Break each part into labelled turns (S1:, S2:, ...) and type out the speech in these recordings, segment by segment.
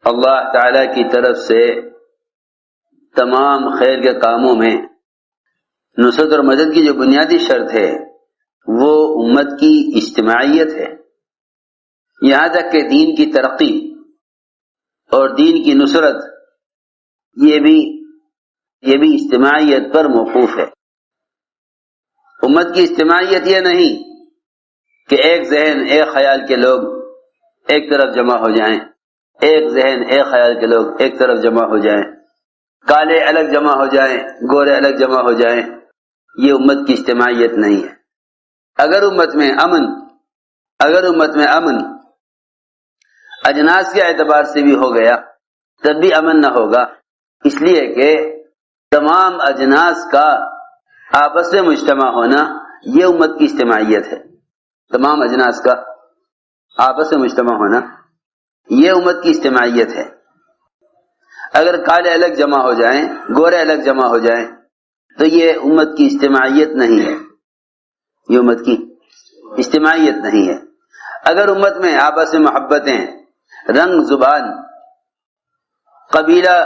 S1: اللہ تعالی کی طرف سے تمام خیر کے کاموں میں نصرت اور مدد کی جو بنیادی شرط ہے وہ امت کی اجتماعیت ہے، یہاں تک کہ دین کی ترقی اور دین کی نصرت یہ بھی اجتماعیت پر موقوف ہے۔ امت کی اجتماعیت یہ نہیں کہ ایک ذہن ایک خیال کے لوگ ایک طرف جمع ہو جائیں، ایک ذہن ایک خیال کے لوگ ایک طرف جمع ہو جائیں، کالے الگ جمع ہو جائیں، گورے الگ جمع ہو جائیں، یہ امت کی اجتماعیت نہیں ہے۔ اگر امت میں امن اجناس کے اعتبار سے بھی ہو گیا تب بھی امن نہ ہوگا، اس لیے کہ تمام اجناس کا آپس میں مجتمع ہونا یہ امت کی اجتماعیت ہے۔ تمام اجناس کا آپس میں مجتمع ہونا یہ امت کی اجتماعیت ہے۔ اگر کالے الگ جمع ہو جائیں، گورے الگ جمع ہو جائیں تو یہ امت کی اجتماعیت نہیں ہے، یہ امت کی اجتماعیت نہیں ہے۔ اگر امت میں آپس میں محبتیں رنگ، زبان، قبیلہ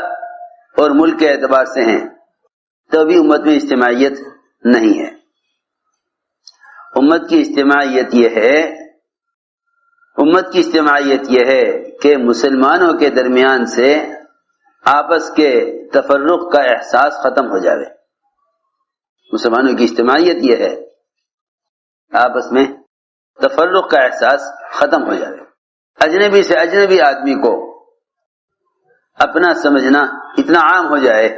S1: اور ملک کے اعتبار سے ہیں تو بھی امت میں اجتماعیت نہیں ہے۔ امت کی اجتماعیت یہ ہے کہ مسلمانوں کے درمیان سے آپس کے تفرق کا احساس ختم ہو جاوے۔ مسلمانوں کی اجتماعیت یہ ہے آپس میں تفرق کا احساس ختم ہو جاوے، اجنبی سے اجنبی آدمی کو اپنا سمجھنا اتنا عام ہو جائے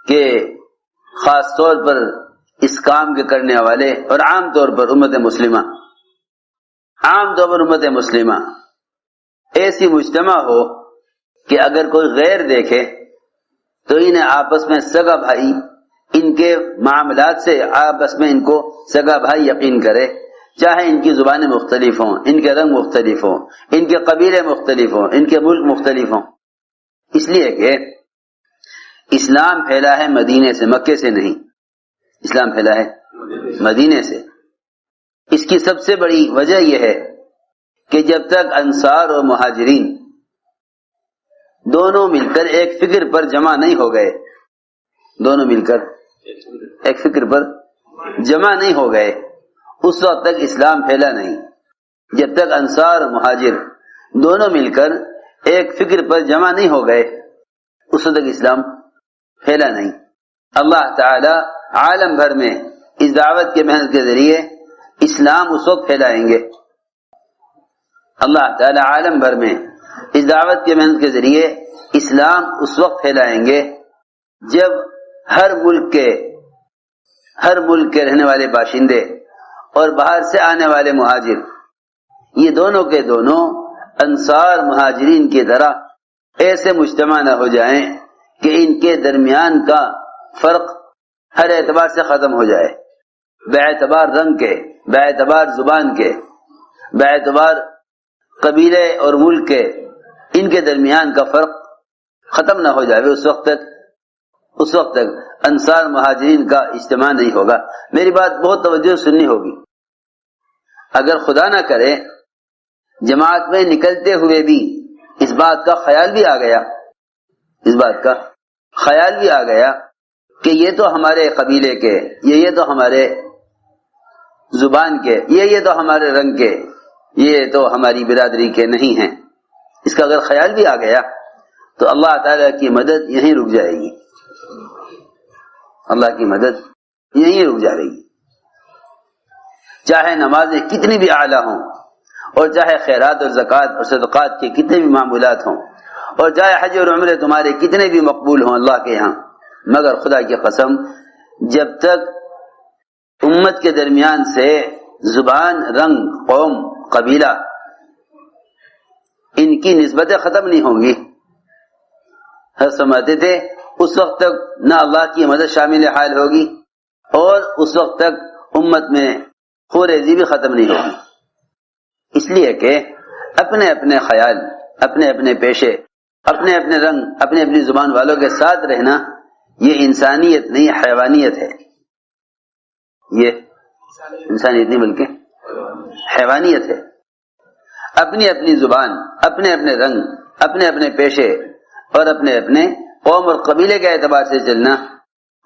S1: کہ خاص طور پر اس کام کے کرنے والے اور عام طور پر امت مسلمہ ایسی مجتمع ہو کہ اگر کوئی غیر دیکھے تو انہیں آپس میں سگا بھائی، ان کے معاملات سے آپس میں ان کو سگا بھائی یقین کرے، چاہے ان کی زبانیں مختلف ہوں، ان کے رنگ مختلف ہوں، ان کے قبیلے مختلف ہوں، ان کے ملک مختلف ہوں، اس لیے کہ اسلام پھیلا ہے مدینے سے، مکے سے نہیں، اسلام پھیلا ہے مدینے سے۔ اس کی سب سے بڑی وجہ یہ ہے کہ جب تک انصار اور مہاجرین دونوں مل کر ایک فکر پر جمع نہیں ہو گئے، اس وقت تک اسلام پھیلا نہیں۔ جب تک انصار اور مہاجر دونوں مل کر ایک فکر پر جمع نہیں ہو گئے اس وقت تک اسلام پھیلا نہیں۔ اللہ تعالی عالم بھر میں اس دعوت کے محنت کے ذریعے اسلام اس وقت پھیلائیں گے، اللہ تعالی عالم بھر میں اس دعوت کے محنت کے ذریعے اسلام اس وقت پھیلائیں گے جب ہر ملک کے رہنے والے باشندے اور باہر سے آنے والے مہاجر یہ دونوں کے دونوں انصار مہاجرین کی طرح ایسے مجتمع نہ ہو جائیں کہ ان کے درمیان کا فرق ہر اعتبار سے ختم ہو جائے، بے اعتبار رنگ کے، بے اعتبار زبان کے، بے اعتبار قبیلے اور ملک کے، ان کے درمیان کا فرق ختم نہ ہو جائے، اس وقت تک انصار مہاجرین کا اجتماع نہیں ہوگا۔ میری بات بہت توجہ سننی ہوگی۔ اگر خدا نہ کرے جماعت میں نکلتے ہوئے بھی اس بات کا خیال بھی آ گیا کہ یہ تو ہمارے قبیلے کے، یہ تو ہمارے زبان کے، یہ تو ہمارے رنگ کے، یہ تو ہماری برادری کے نہیں ہیں، اس کا اگر خیال بھی آ گیا تو اللہ تعالیٰ کی مدد یہیں رک جائے گی، اللہ کی مدد یہیں رک جائے گی۔ چاہے نمازیں کتنی بھی اعلیٰ ہوں، اور چاہے خیرات اور زکوٰۃ اور صدقات کے کتنے بھی معمولات ہوں، اور چاہے حج اور عمرے تمہارے کتنے بھی مقبول ہوں اللہ کے ہاں، مگر خدا کی قسم جب تک امت کے درمیان سے زبان، رنگ، قوم، قبیلہ ان کی نسبتیں ختم نہیں ہوں گی، ہر سمجھتے تھے اس وقت تک نہ اللہ کی مدد شامل حال ہوگی اور اس وقت تک امت میں خوریزی بھی ختم نہیں ہوگی۔ اس لیے کہ اپنے اپنے خیال، اپنے اپنے پیشے، اپنے اپنے رنگ، اپنی اپنی زبان والوں کے ساتھ رہنا یہ انسانیت نہیں، حیوانیت ہے، یہ انسانیت نہیں بلکہ حیوانیت ہے۔ اپنی اپنی زبان، اپنے اپنے رنگ، اپنے اپنے پیشے اور اپنے اپنے قوم اور قبیلے کے اعتبار سے چلنا،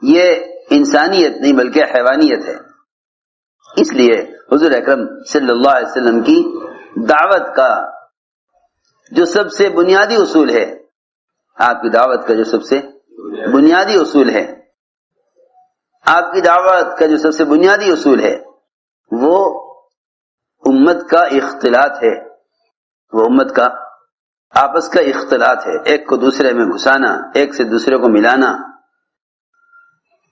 S1: یہ انسانیت نہیں بلکہ حیوانیت ہے۔ اس لیے حضور اکرم صلی اللہ علیہ وسلم کی دعوت کا جو سب سے بنیادی اصول ہے، آپ کی دعوت کا جو سب سے بنیادی اصول ہے، آپ کی دعوت کا جو سب سے بنیادی اصول ہے، وہ امت کا اختلاط ہے، وہ امت کا آپس کا اختلاط ہے، ایک کو دوسرے میں گھسانا، ایک سے دوسرے کو ملانا،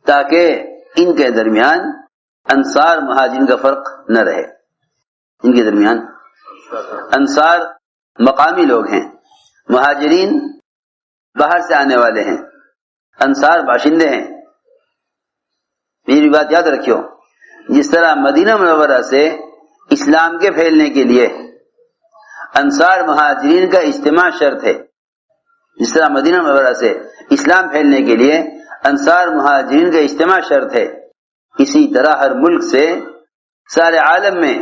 S1: تاکہ ان کے درمیان انصار مہاجرین کا فرق نہ رہے۔ ان کے درمیان انصار مقامی لوگ ہیں، مہاجرین باہر سے آنے والے ہیں، انصار باشندے ہیں۔ میری بات یاد رکھیو، جس طرح مدینہ منورہ سے اسلام کے پھیلنے کے لیے انصار مہاجرین کا اجتماع شرط ہے، جس طرح مدینہ منورہ سے اسلام پھیلنے کے لیے انصار مہاجرین کا اجتماع شرط ہے، اسی طرح ہر ملک سے سارے عالم میں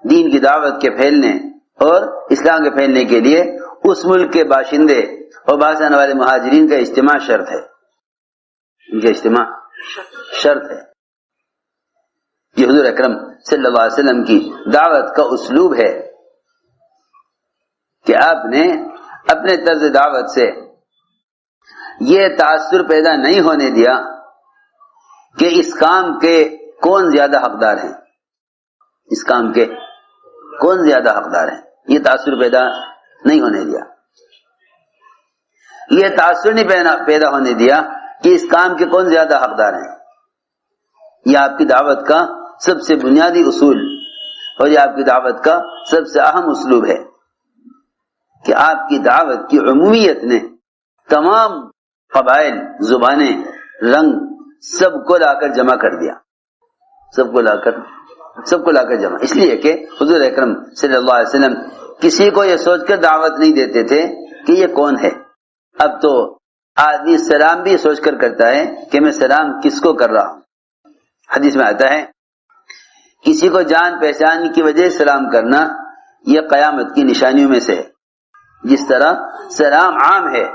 S1: دین کی دعوت کے پھیلنے اور اسلام کے پھیلنے کے لیے اس ملک کے باشندے اور باہر سے آنے والے مہاجرین کا اجتماع شرط ہے، ان کا اجتماع شرط ہے۔ یہ حضور اکرم صلی اللہ علیہ وسلم کی دعوت کا اسلوب ہے کہ آپ نے اپنے طرز دعوت سے یہ تاثر پیدا نہیں ہونے دیا کہ اس کام کے کون زیادہ حقدار ہیں، اس کام کے کون زیادہ حقدار ہیں، یہ تاثر پیدا نہیں ہونے دیا، یہ تاثر نہیں پیدا ہونے دیا کہ اس کام کے کون زیادہ حقدار ہیں۔ یہ آپ کی دعوت کا سب سے بنیادی اصول اور یہ آپ کی دعوت کا سب سے اہم اسلوب ہے کہ آپ کی دعوت کی عمومیت نے تمام قبائل، زبانیں، رنگ سب کو لا کر جمع کر دیا، سب کو لا کر جمع، اس لیے کہ حضور اکرم صلی اللہ علیہ وسلم کسی کو یہ سوچ کر دعوت نہیں دیتے تھے کہ یہ کون ہے۔ اب تو آدمی سلام بھی سوچ کر کرتا ہے کہ میں سلام کس کو کر رہا ہوں۔ حدیث میں آتا ہے کسی کو جان پہچان کی وجہ سے سلام کرنا یہ قیامت کی نشانیوں میں سے ہے۔ جس طرح سلام عام ہے،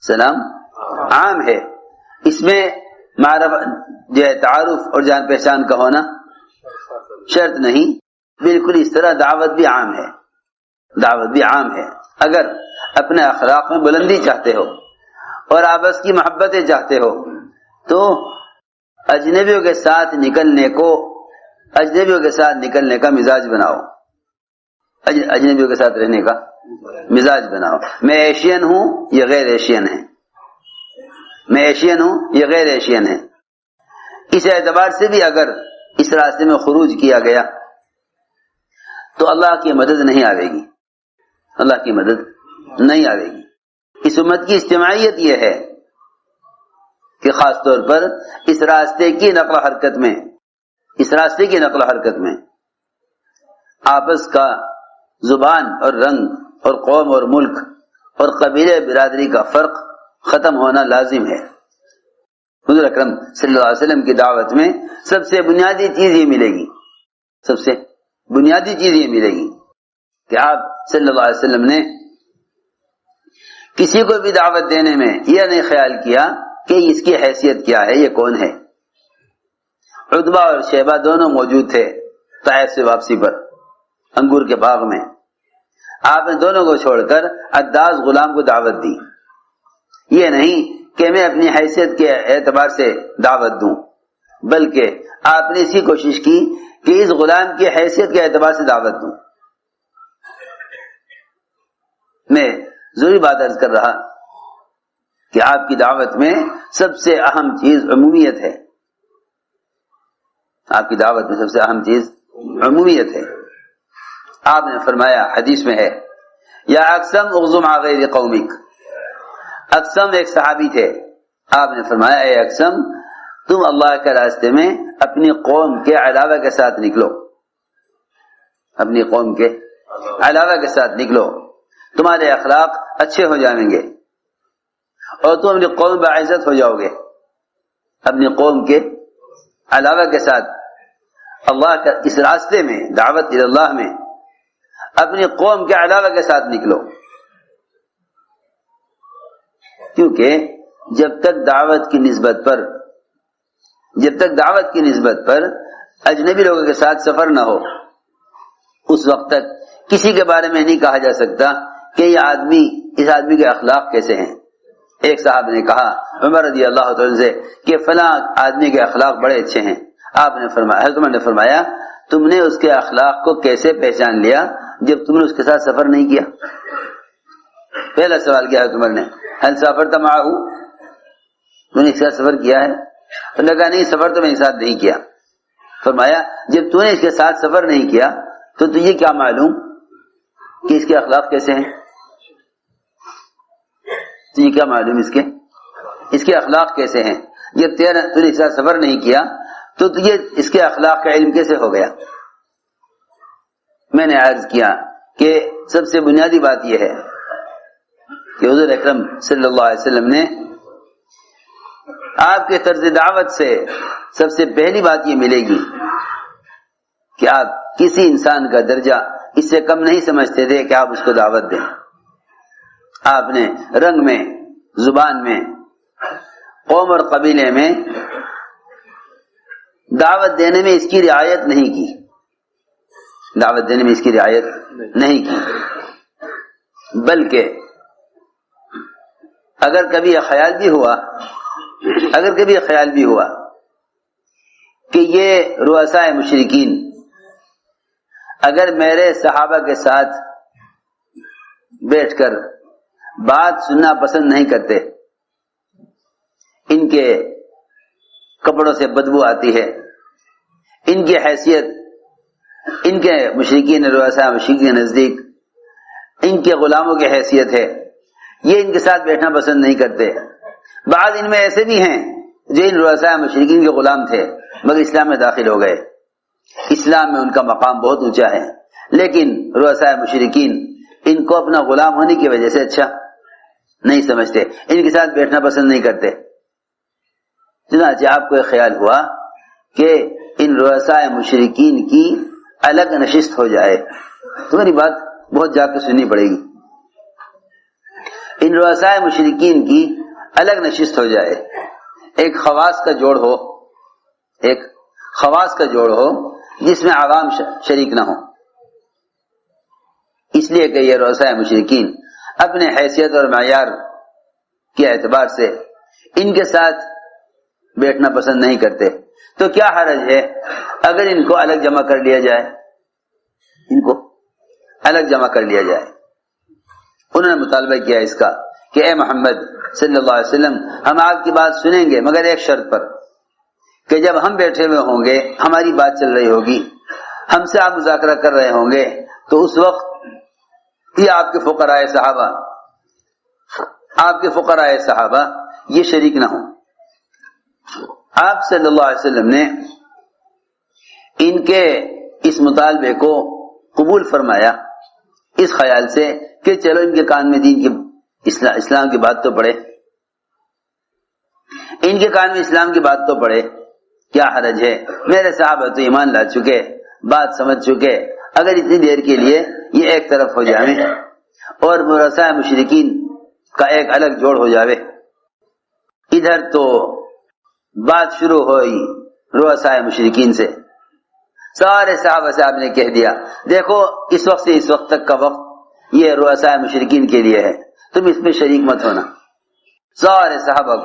S1: سلام عام ہے، اس میں معرفت جو ہے تعارف اور جان پہچان کا ہونا شرط نہیں، بالکل اس طرح دعوت بھی عام ہے، دعوت بھی عام ہے۔ اگر اپنے اخلاق میں بلندی چاہتے ہو اور آپس کی محبتیں چاہتے ہو تو اجنبیوں کے ساتھ نکلنے کا مزاج بناؤ، اجنبیوں کے ساتھ رہنے کا مزاج بناؤ۔ میں ایشین ہوں، یہ غیر ایشین ہے، میں ایشین ہوں، یہ غیر ایشین ہے۔ اس اعتبار سے بھی اگر اس راستے میں خروج کیا گیا تو اللہ کی مدد نہیں آئے گی، اللہ کی مدد نہیں آئے گی۔ اس امت کی اجتماعیت یہ ہے کہ خاص طور پر اس راستے کی نقل و حرکت میں آپس کا زبان اور رنگ اور قوم اور ملک اور قبیلے برادری کا فرق ختم ہونا لازم ہے۔ حضور اکرم صلی اللہ علیہ وسلم کی دعوت میں سب سے بنیادی چیز یہ ملے گی، سب سے بنیادی چیز یہ ملے گی کہ آپ صلی اللہ علیہ وسلم نے کسی کو بھی دعوت دینے میں یہ نہیں خیال کیا کہ اس کی حیثیت کیا ہے، یہ کون ہے۔ عتبہ اور شیبہ دونوں موجود تھے طائف سے واپسی پر انگور کے باغ میں، آپ نے دونوں کو چھوڑ کر عداس غلام کو دعوت دی۔ یہ نہیں کہ میں اپنی حیثیت کے اعتبار سے دعوت دوں، بلکہ آپ نے اسی کوشش کی کہ اس غلام کی حیثیت کے اعتبار سے دعوت دوں۔ میں ضروری بات عرض کر رہا کہ آپ کی دعوت میں سب سے اہم چیز عمومیت ہے، آپ کی دعوت میں سب سے اہم چیز عمومیت ہے۔ آپ نے فرمایا، حدیث میں ہے، یا اقسم اغزم علی غیر قومک، اقسم ایک صحابی تھے، آپ نے فرمایا اے اقسم تم اللہ کے راستے میں اپنی قوم کے علاوہ کے ساتھ نکلو، اپنی قوم کے علاوہ کے ساتھ نکلو، تمہارے اخلاق اچھے ہو جائیں گے اور تم اپنی قوم باعزت ہو جاؤ گے۔ اپنی قوم کے علاوہ کے ساتھ اللہ کا اس راستے میں، دعوت اللہ میں اپنی قوم کے علاوہ کے ساتھ نکلو، کیونکہ جب تک دعوت کی نسبت پر اجنبی لوگوں کے ساتھ سفر نہ ہو، اس وقت تک کسی کے بارے میں نہیں کہا جا سکتا کہ اس آدمی کے اخلاق کیسے ہیں۔ ایک صاحب نے کہا عمر رضی اللہ تعالی سے کہ فلاں آدمی کے اخلاق بڑے اچھے ہیں۔ حضرت عمر نے فرمایا تم نے اس کے اخلاق کو کیسے پہچان لیا جب تم نے اس کے ساتھ سفر نہیں کیا؟ پہلا سوال کیا حضرت عمر نے، هل سافرت معه، تو نے اس کے ساتھ سفر کیا ہے؟ تو لگا نہیں، سفر تو میں اس ساتھ نہیں کیا۔ فرمایا جب تو نے اس کے ساتھ سفر نہیں کیا تو تجھے کیا معلوم کہ اس کے اخلاق کیسے ہیں؟ تجھے کیا معلوم اس کے اخلاق کیسے ہیں؟ جب تو نے اس کے ساتھ سفر نہیں کیا تو تجھے اس کے اخلاق کا علم کیسے ہو گیا؟ میں نے عرض کیا کہ سب سے بنیادی بات یہ ہے کہ حضور اکرم صلی اللہ علیہ وسلم نے آپ کے طرز دعوت سے سب سے پہلی بات یہ ملے گی کہ آپ کسی انسان کا درجہ اس سے کم نہیں سمجھتے تھے کہ آپ اس کو دعوت دیں۔ آپ نے رنگ میں، زبان میں، قوم اور قبیلے میں دعوت دینے میں اس کی رعایت نہیں کی، بلکہ اگر کبھی یہ خیال بھی ہوا کہ یہ رؤسائے مشرکین اگر میرے صحابہ کے ساتھ بیٹھ کر بات سننا پسند نہیں کرتے، ان کے کپڑوں سے بدبو آتی ہے، ان کی حیثیت ان کے مشرکین رؤسائے مشرکین کے نزدیک ان کے غلاموں کی حیثیت ہے، یہ ان کے ساتھ بیٹھنا پسند نہیں کرتے۔ بعض ان میں ایسے بھی ہیں جو ان رؤسائے مشرکین کے غلام تھے مگر اسلام میں داخل ہو گئے، اسلام میں ان کا مقام بہت اونچا ہے، لیکن رؤسائے مشرکین ان کو اپنا غلام ہونے کی وجہ سے اچھا نہیں سمجھتے، ان کے ساتھ بیٹھنا پسند نہیں کرتے۔ چنانچہ آپ کو ایک خیال ہوا کہ ان رؤسائے مشرکین کی الگ نشست ہو جائے، تمہاری بات بہت جا کے سننی پڑے گی، ان رؤسائے مشرکین کی الگ نشست ہو جائے، ایک خواص کا جوڑ ہو جس میں عوام شریک نہ ہو، اس لیے کہ یہ رؤسائے مشرکین اپنے حیثیت اور معیار کے اعتبار سے ان کے ساتھ بیٹھنا پسند نہیں کرتے، تو کیا حرج ہے اگر ان کو الگ جمع کر لیا جائے؟ انہوں نے مطالبہ کیا اس کا کہ اے محمد صلی اللہ علیہ وسلم، ہم آپ کی بات سنیں گے مگر ایک شرط پر، کہ جب ہم بیٹھے ہوئے ہوں گے، ہماری بات چل رہی ہوگی، ہم سے آپ مذاکرہ کر رہے ہوں گے، تو اس وقت یہ آپ کے فقراء صحابہ یہ شریک نہ ہوں۔ آپ صلی اللہ علیہ وسلم نے ان کے اس مطالبے کو قبول فرمایا اس خیال سے کہ چلو ان کے کان میں دین کی اسلام کی بات تو پڑے، ان کے کان میں اسلام کی بات تو پڑے، کیا حرج ہے، میرے صحابہ تو ایمان لا چکے، بات سمجھ چکے، اگر اتنی دیر کے لیے یہ ایک طرف ہو جائیں اور رؤسائے مشرکین کا ایک الگ جوڑ ہو جاوے۔ ادھر تو بات شروع ہوئی رؤسائے مشرکین سے، سارے صحابہ سے آپ نے کہہ دیا دیکھو اس وقت سے اس وقت تک کا وقت یہ رؤسائے مشرکین کے لیے ہے، تم اس میں شریک مت ہونا۔ سارے صحابہ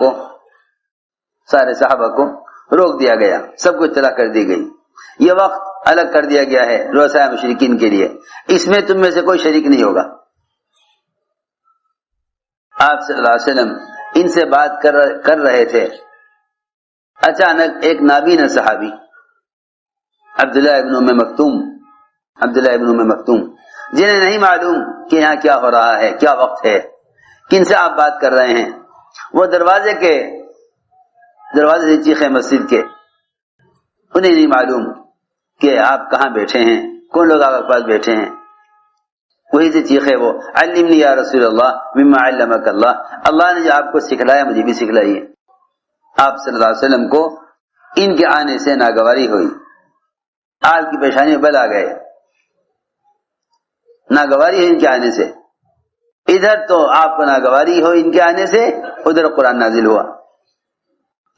S1: کو روک دیا گیا، سب کو اطلاع کر دی گئی، یہ وقت الگ کر دیا گیا ہے رؤسائے مشرکین کے لیے، اس میں تم میں سے کوئی شریک نہیں ہوگا۔ آپ صلی اللہ علیہ وسلم ان سے بات کر رہے تھے، اچانک ایک نابینا صحابی عبداللہ ابن ام مکتوم جنہیں نہیں معلوم کہ یہاں کیا ہو رہا ہے، کیا وقت ہے، کن سے آپ بات کر رہے ہیں، وہ دروازے سے چیخے مسجد کے، انہیں نہیں معلوم کہ آپ کہاں بیٹھے ہیں، کون لوگ آپ کے پاس بیٹھے ہیں، وہی سے چیخے وہ، علمنی یا رسول اللہ مما علمک اللہ نے جو آپ کو سکھلایا مجھے بھی سکھلائیے۔ آپ صلی اللہ علیہ وسلم کو ان کے آنے سے ناگواری ہوئی، آپ کی پیشانی میں بل آ گئے، ناگواری ہے ان کے آنے سے. ادھر تو آپ کو ناگواری ہو ان کے آنے سے، ادھر قرآن نازل ہوا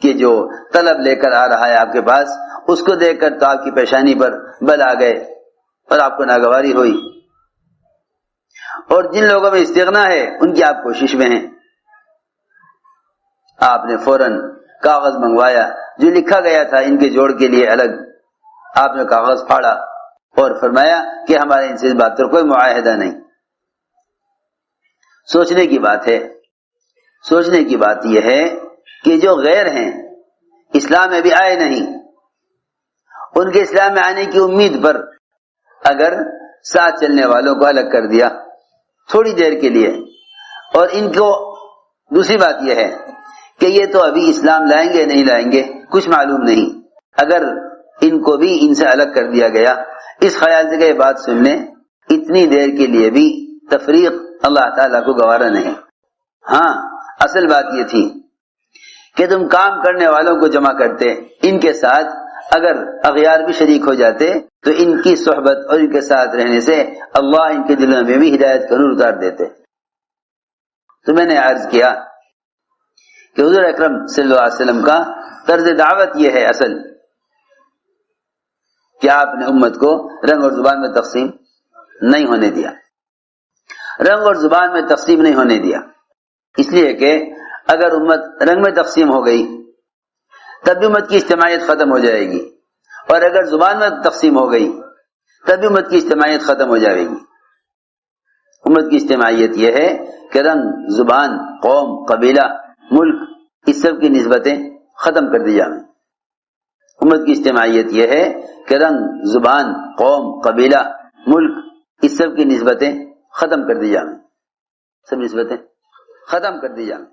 S1: کہ جو طلب لے کر آ رہا ہے آپ کے پاس، اس کو دیکھ کر تو آپ کی پیشانی پر بل آ گئے اور آپ کو ناگواری ہوئی. اور جن لوگوں میں استغنا ہے ان کی آپ کوشش میں ہیں. آپ نے فوراً کاغذ منگوایا جو لکھا گیا تھا ان کے جوڑ کے لیے الگ. آپ نے کاغذ پھاڑا اور فرمایا کہ ہمارے ان سے اس بات پر کوئی معاہدہ نہیں. سوچنے کی بات ہے، سوچنے کی بات یہ ہے کہ جو غیر ہیں، اسلام میں بھی آئے نہیں، ان کے اسلام میں آنے کی امید پر اگر ساتھ چلنے والوں کو الگ کر دیا تھوڑی دیر کے لیے، اور ان کو دوسری بات یہ ہے کہ یہ تو ابھی اسلام لائیں گے نہیں لائیں گے کچھ معلوم نہیں، اگر ان کو بھی ان سے الگ کر دیا گیا، اس خیال سے کہ یہ بات سننے اتنی دیر کے لیے بھی تفریق اللہ تعالیٰ کو گوارا نہیں. ہاں اصل بات یہ تھی کہ تم کام کرنے والوں کو جمع کرتے، ان کے ساتھ اگر اغیار بھی شریک ہو جاتے تو ان کی صحبت اور ان کے ساتھ رہنے سے اللہ ان کے دلوں میں بھی ہدایت کا نور اتار دیتے. تو میں نے عرض کیا کہ حضور اکرم صلی اللہ علیہ وسلم کا طرز دعوت یہ ہے اصل کہ آپ نے امت کو رنگ اور زبان میں تقسیم نہیں ہونے دیا. رنگ اور زبان میں تقسیم نہیں ہونے دیا اس لیے کہ اگر امت رنگ میں تقسیم ہو گئی تب بھی امت کی اجتماعیت ختم ہو جائے گی، اور اگر زبان میں تقسیم ہو گئی تب بھی امت کی اجتماعیت ختم ہو جائے گی. امت کی اجتماعیت یہ ہے کہ رنگ، زبان، قوم، قبیلہ، ملک، اس سب کی نسبتیں ختم کر دی جائیں. امت کی اجتماعیت یہ ہے کہ رنگ، زبان، قوم، قبیلہ، ملک، اس سب کی نسبتیں ختم کر دی جائیں، سب نسبتیں ختم کر دی جائیں.